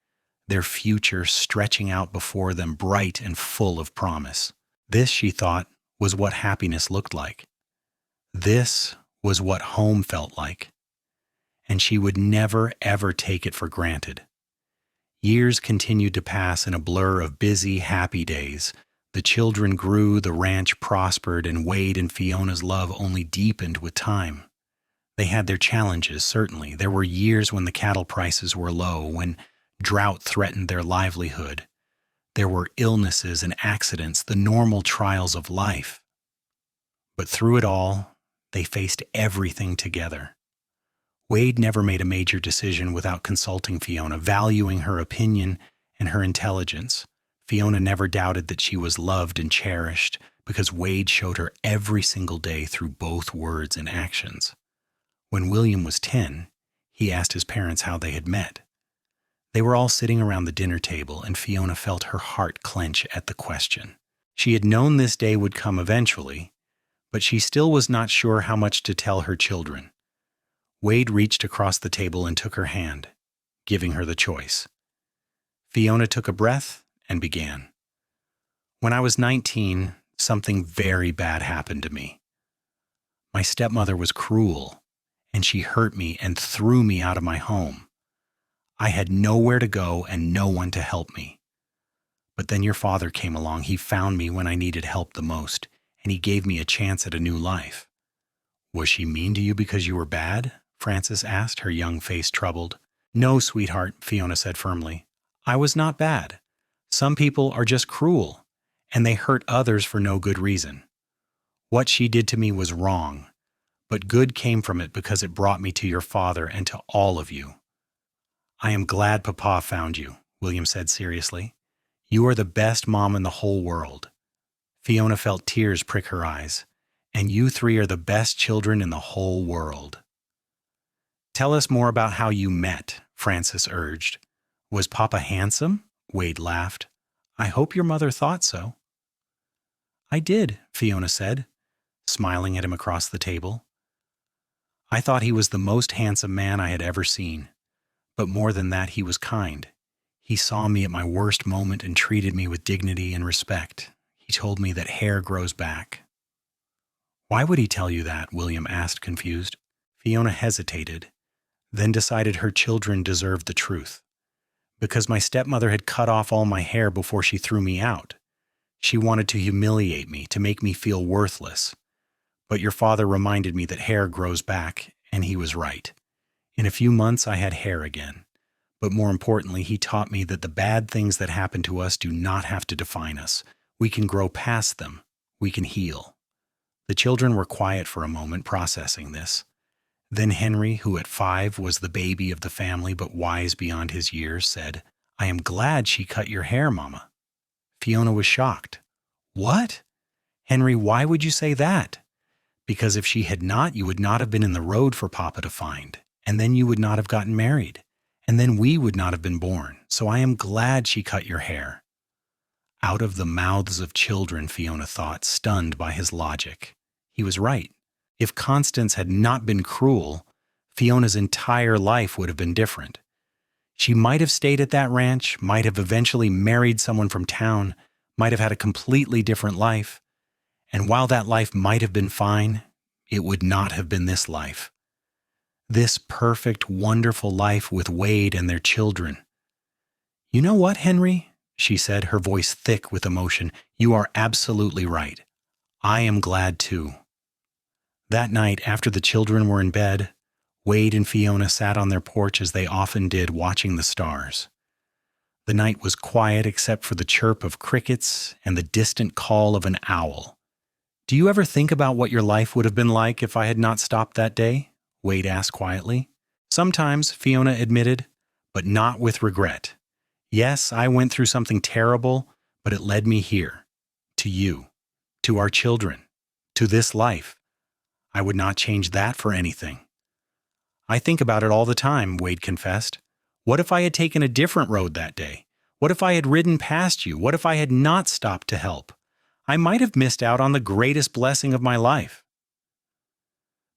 their future stretching out before them bright and full of promise. This, she thought, was what happiness looked like. This was what home felt like. And she would never, ever take it for granted. Years continued to pass in a blur of busy, happy days. The children grew, the ranch prospered, and Wade and Fiona's love only deepened with time. They had their challenges, certainly. There were years when the cattle prices were low, when drought threatened their livelihood. There were illnesses and accidents, the normal trials of life. But through it all, they faced everything together. Wade never made a major decision without consulting Fiona, valuing her opinion and her intelligence. Fiona never doubted that she was loved and cherished because Wade showed her every single day through both words and actions. When William was 10, he asked his parents how they had met. They were all sitting around the dinner table, and Fiona felt her heart clench at the question. She had known this day would come eventually, but she still was not sure how much to tell her children. Wade reached across the table and took her hand, giving her the choice. Fiona took a breath and began. When I was 19, something very bad happened to me. My stepmother was cruel, and she hurt me and threw me out of my home. I had nowhere to go and no one to help me. But then your father came along. He found me when I needed help the most, and he gave me a chance at a new life. Was she mean to you because you were bad? Frances asked, her young face troubled. No, sweetheart, Fiona said firmly. I was not bad. Some people are just cruel, and they hurt others for no good reason. What she did to me was wrong, but good came from it because it brought me to your father and to all of you. I am glad Papa found you, William said seriously. You are the best mom in the whole world. Fiona felt tears prick her eyes. And you three are the best children in the whole world. Tell us more about how you met, Frances urged. Was Papa handsome? Wade laughed. I hope your mother thought so. I did, Fiona said, smiling at him across the table. I thought he was the most handsome man I had ever seen. But more than that, he was kind. He saw me at my worst moment and treated me with dignity and respect. He told me that hair grows back. Why would he tell you that? William asked, confused. Fiona hesitated, then decided her children deserved the truth. Because my stepmother had cut off all my hair before she threw me out. She wanted to humiliate me, to make me feel worthless. But your father reminded me that hair grows back, and he was right. In a few months, I had hair again. But more importantly, he taught me that the bad things that happen to us do not have to define us. We can grow past them. We can heal. The children were quiet for a moment, processing this. Then Henry, who at 5 was the baby of the family but wise beyond his years, said, I am glad she cut your hair, Mama. Fiona was shocked. What? Henry, why would you say that? Because if she had not, you would not have been in the road for Papa to find, and then you would not have gotten married, and then we would not have been born. So I am glad she cut your hair. Out of the mouths of children, Fiona thought, stunned by his logic. He was right. If Constance had not been cruel, Fiona's entire life would have been different. She might have stayed at that ranch, might have eventually married someone from town, might have had a completely different life. And while that life might have been fine, it would not have been this life. This perfect, wonderful life with Wade and their children. You know what, Henry? She said, her voice thick with emotion. You are absolutely right. I am glad too. That night, after the children were in bed, Wade and Fiona sat on their porch as they often did, watching the stars. The night was quiet except for the chirp of crickets and the distant call of an owl. Do you ever think about what your life would have been like if I had not stopped that day? Wade asked quietly. Sometimes, Fiona admitted, but not with regret. Yes, I went through something terrible, but it led me here, to you, to our children, to this life. I would not change that for anything. I think about it all the time, Wade confessed. What if I had taken a different road that day? What if I had ridden past you? What if I had not stopped to help? I might have missed out on the greatest blessing of my life.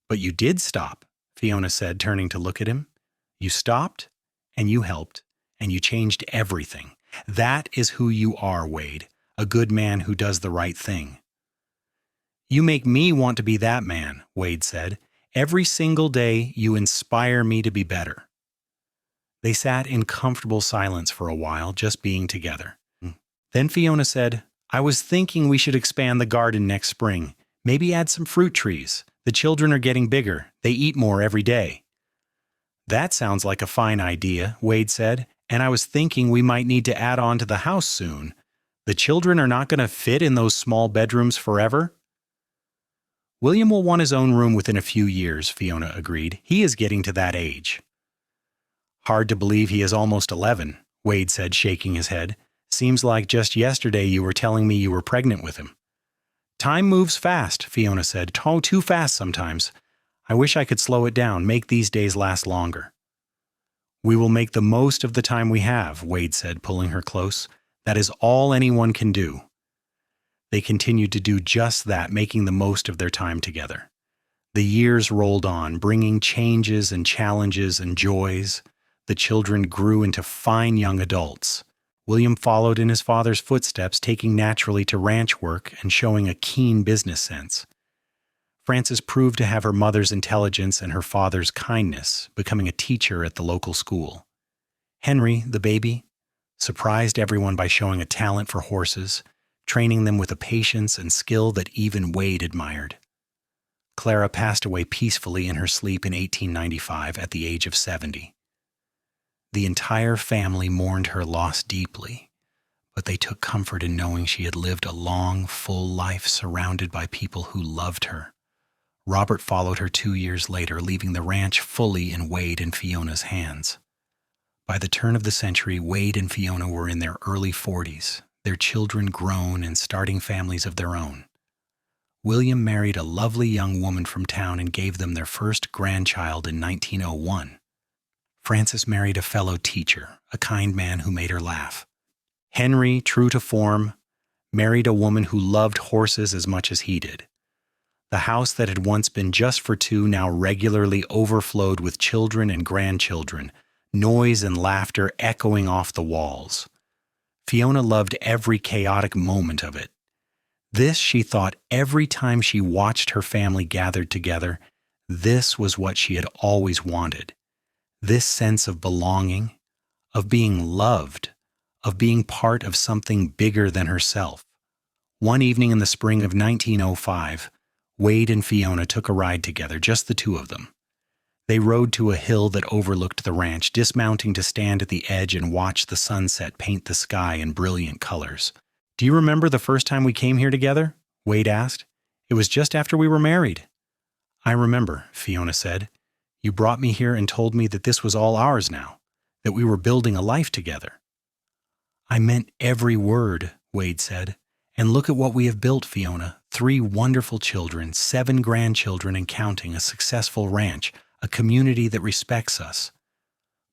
But you did stop, Fiona said, turning to look at him. You stopped, and you helped, and you changed everything. That is who you are, Wade, a good man who does the right thing. You make me want to be that man, Wade said. Every single day you inspire me to be better. They sat in comfortable silence for a while, just being together. Then Fiona said, I was thinking we should expand the garden next spring. Maybe add some fruit trees. The children are getting bigger. They eat more every day. That sounds like a fine idea, Wade said, and I was thinking we might need to add on to the house soon. The children are not going to fit in those small bedrooms forever. William will want his own room within a few years, Fiona agreed. He is getting to that age. Hard to believe he is almost 11, Wade said, shaking his head. Seems like just yesterday you were telling me you were pregnant with him. Time moves fast, Fiona said. Oh, too fast sometimes. I wish I could slow it down, make these days last longer. We will make the most of the time we have, Wade said, pulling her close. That is all anyone can do. They continued to do just that, making the most of their time together. The years rolled on, bringing changes and challenges and joys. The children grew into fine young adults. William followed in his father's footsteps, taking naturally to ranch work and showing a keen business sense. Frances proved to have her mother's intelligence and her father's kindness, becoming a teacher at the local school. Henry, the baby, surprised everyone by showing a talent for horses, training them with a patience and skill that even Wade admired. Clara passed away peacefully in her sleep in 1895 at the age of 70. The entire family mourned her loss deeply, but they took comfort in knowing she had lived a long, full life surrounded by people who loved her. Robert followed her 2 years later, leaving the ranch fully in Wade and Fiona's hands. By the turn of the century, Wade and Fiona were in their early 40s, their children grown and starting families of their own. William married a lovely young woman from town and gave them their first grandchild in 1901. Frances married a fellow teacher, a kind man who made her laugh. Henry, true to form, married a woman who loved horses as much as he did. The house that had once been just for two now regularly overflowed with children and grandchildren, noise and laughter echoing off the walls. Fiona loved every chaotic moment of it. This, she thought, every time she watched her family gathered together, this was what she had always wanted. This sense of belonging, of being loved, of being part of something bigger than herself. One evening in the spring of 1905, Wade and Fiona took a ride together, just the two of them. They rode to a hill that overlooked the ranch, dismounting to stand at the edge and watch the sunset paint the sky in brilliant colors. "Do you remember the first time we came here together?" Wade asked. "It was just after we were married." "I remember," Fiona said. "You brought me here and told me that this was all ours now, that we were building a life together." "I meant every word," Wade said. "And look at what we have built, Fiona. 3 wonderful children, 7 grandchildren and counting, a successful ranch, a community that respects us.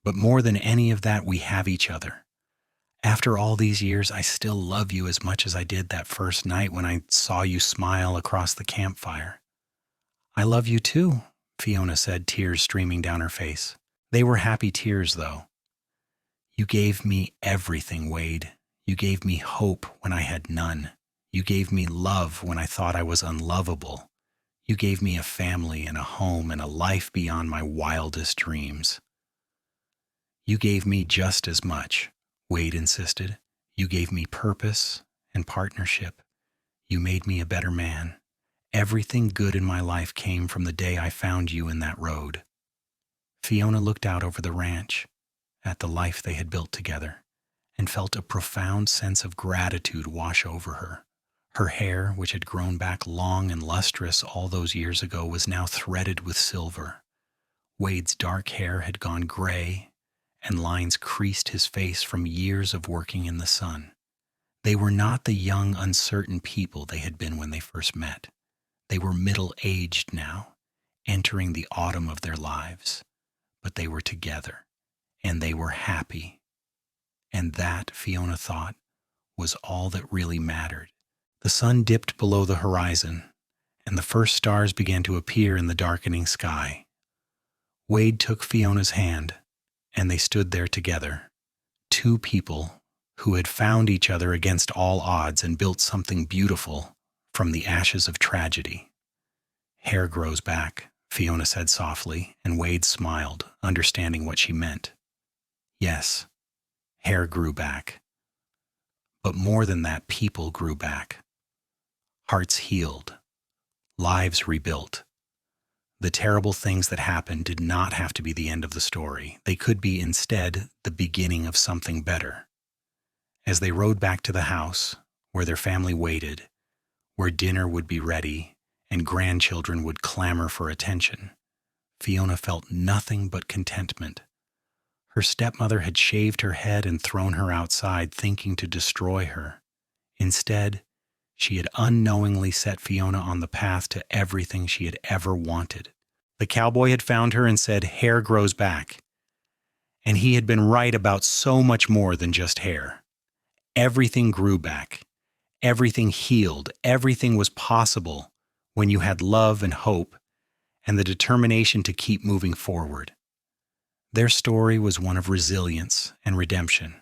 But more than any of that, we have each other. After all these years, I still love you as much as I did that first night when I saw you smile across the campfire." "I love you too," Fiona said, tears streaming down her face. They were happy tears, though. "You gave me everything, Wade. You gave me hope when I had none. You gave me love when I thought I was unlovable. You gave me a family and a home and a life beyond my wildest dreams." "You gave me just as much," Wade insisted. "You gave me purpose and partnership. You made me a better man. Everything good in my life came from the day I found you in that road." Fiona looked out over the ranch, at the life they had built together, and felt a profound sense of gratitude wash over her. Her hair, which had grown back long and lustrous all those years ago, was now threaded with silver. Wade's dark hair had gone gray, and lines creased his face from years of working in the sun. They were not the young, uncertain people they had been when they first met. They were middle-aged now, entering the autumn of their lives. But they were together, and they were happy. And that, Fiona thought, was all that really mattered. The sun dipped below the horizon, and the first stars began to appear in the darkening sky. Wade took Fiona's hand, and they stood there together, 2 people who had found each other against all odds and built something beautiful from the ashes of tragedy. "Hair grows back," Fiona said softly, and Wade smiled, understanding what she meant. Yes, hair grew back. But more than that, people grew back. Hearts healed, lives rebuilt. The terrible things that happened did not have to be the end of the story. They could be instead the beginning of something better. As they rode back to the house, where their family waited, where dinner would be ready and grandchildren would clamor for attention, Fiona felt nothing but contentment. Her stepmother had shaved her head and thrown her outside, thinking to destroy her. Instead, she had unknowingly set Fiona on the path to everything she had ever wanted. The cowboy had found her and said, "Hair grows back." And he had been right about so much more than just hair. Everything grew back. Everything healed. Everything was possible when you had love and hope and the determination to keep moving forward. Their story was one of resilience and redemption,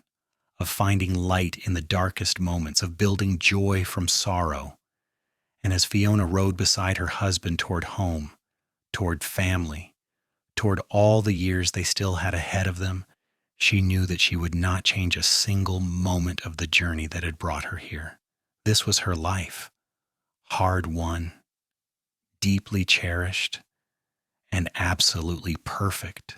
of finding light in the darkest moments, of building joy from sorrow. And as Fiona rode beside her husband toward home, toward family, toward all the years they still had ahead of them, she knew that she would not change a single moment of the journey that had brought her here. This was her life, hard won, deeply cherished and absolutely perfect.